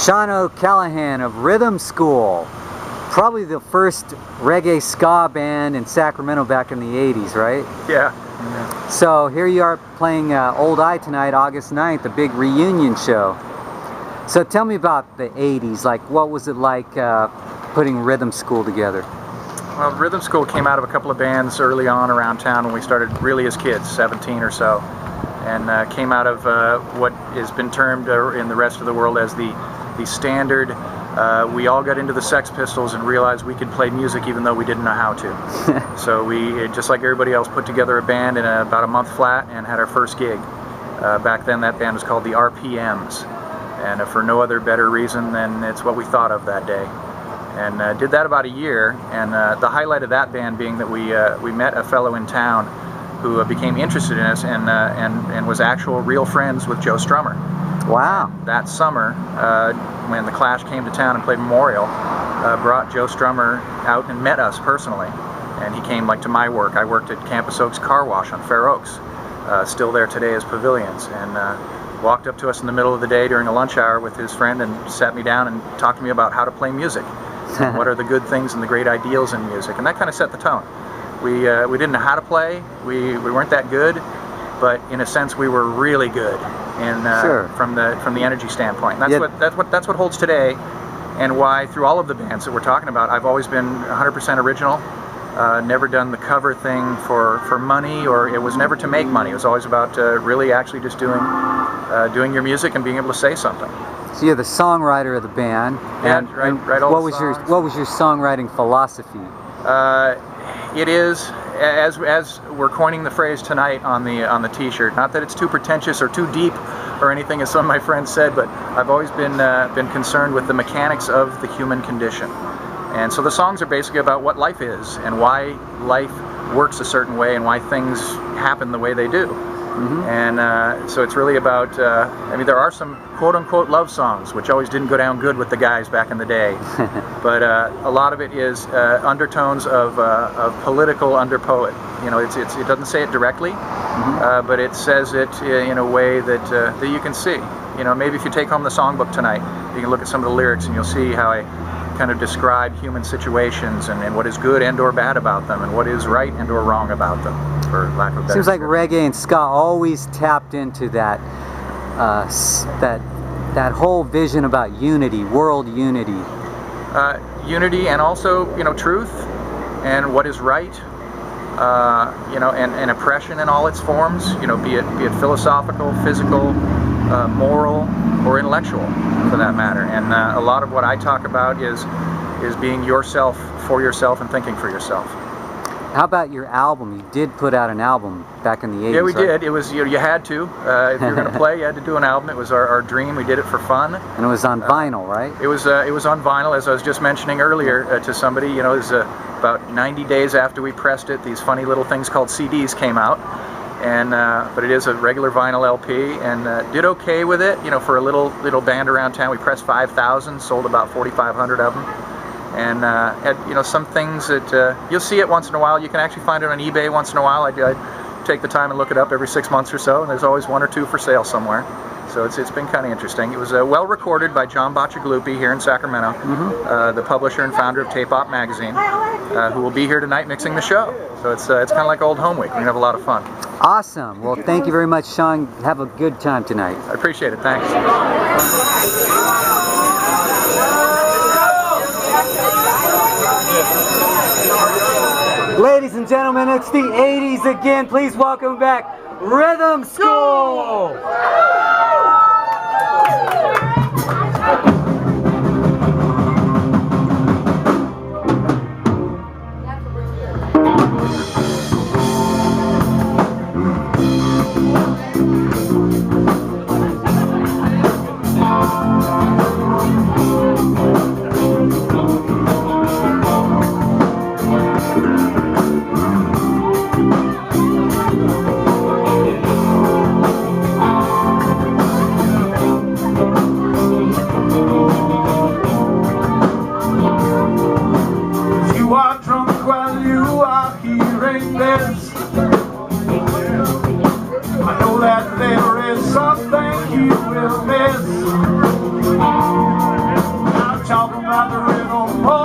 Sean O'Callahan of Rhythm School. Probably the first reggae ska band in Sacramento back in the 80s, right? Yeah. So here you are playing Old I tonight, August 9th, the big reunion show. So tell me about the 80s, like what was it like putting Rhythm School together? Well, Rhythm School came out of a couple of bands early on around town when we started really as kids, 17 or so, and came out of what has been termed in the rest of the world as the standard. We all got into the Sex Pistols and realized we could play music even though we didn't know how to. So we, just like everybody else, put together a band in about a month flat and had our first gig. Back then that band was called the RPMs, and for no other better reason than it's what we thought of that day. And did that about a year, and the highlight of that band being that we met a fellow in town who became interested in us and was actual real friends with Joe Strummer. Wow. That summer, when the Clash came to town and played Memorial, brought Joe Strummer out and met us personally. And he came like to my work. I worked at Campus Oaks Car Wash on Fair Oaks, still there today as pavilions, and walked up to us in the middle of the day during a lunch hour with his friend and sat me down and talked to me about how to play music. And what are the good things and the great ideals in music, and that kind of set the tone. We didn't know how to play, we weren't that good, but in a sense we were really good, and sure. from the energy standpoint. And that's what holds today, and why through all of the bands that we're talking about, I've always been 100% original. Never done the cover thing for money, or it was never to make money. It was always about really actually just doing your music and being able to say something. So you're the songwriter of the band, and write all what the was songs. what was your songwriting philosophy? It is, as we're coining the phrase tonight on the T-shirt. Not that it's too pretentious or too deep or anything, as some of my friends said, but I've always been concerned with the mechanics of the human condition. And so the songs are basically about what life is and why life works a certain way and why things happen the way they do. Mm-hmm. And so it's really about, I mean, there are some quote-unquote love songs, which always didn't go down good with the guys back in the day. But a lot of it is undertones of political underpoet. You know, it doesn't say it directly, mm-hmm. But it says it in a way that you can see. You know, maybe if you take home the songbook tonight, you can look at some of the lyrics and you'll see how I kind of describe human situations and what is good and or bad about them and what is right and or wrong about them, for lack of a better Seems like reggae and ska always tapped into that that whole vision about unity, world unity. Unity, and also, you know, truth and what is right, you know, and oppression in all its forms, you know, be it philosophical, physical, moral, or intellectual, for that matter. And a lot of what I talk about is being yourself for yourself and thinking for yourself. How about your album? You did put out an album back in the 80s, Yeah, we right? did. It was, you had to. If you were going to play, you had to do an album. It was our dream. We did it for fun. And it was on vinyl, right? It was on vinyl, as I was just mentioning earlier to somebody. You know, it was about 90 days after we pressed it, these funny little things called CDs came out. And but it is a regular vinyl LP, and did okay with it. You know, for a little band around town, we pressed 5,000, sold about 4,500 of them, and had, you know, some things that you'll see it once in a while. You can actually find it on eBay once in a while. I take the time and look it up every 6 months or so, and there's always one or two for sale somewhere. So it's been kind of interesting. It was well recorded by John Bacciaglupi here in Sacramento, mm-hmm. The publisher and founder of Tape Op magazine, who will be here tonight mixing the show. So it's kind of like old home week. We're gonna have a lot of fun. Awesome. Well, thank you very much, Sean. Have a good time tonight. I appreciate it. Thanks. Ladies and gentlemen, it's the 80s again. Please welcome back Rhythm School! I know that there is something you will miss. by the rhythm.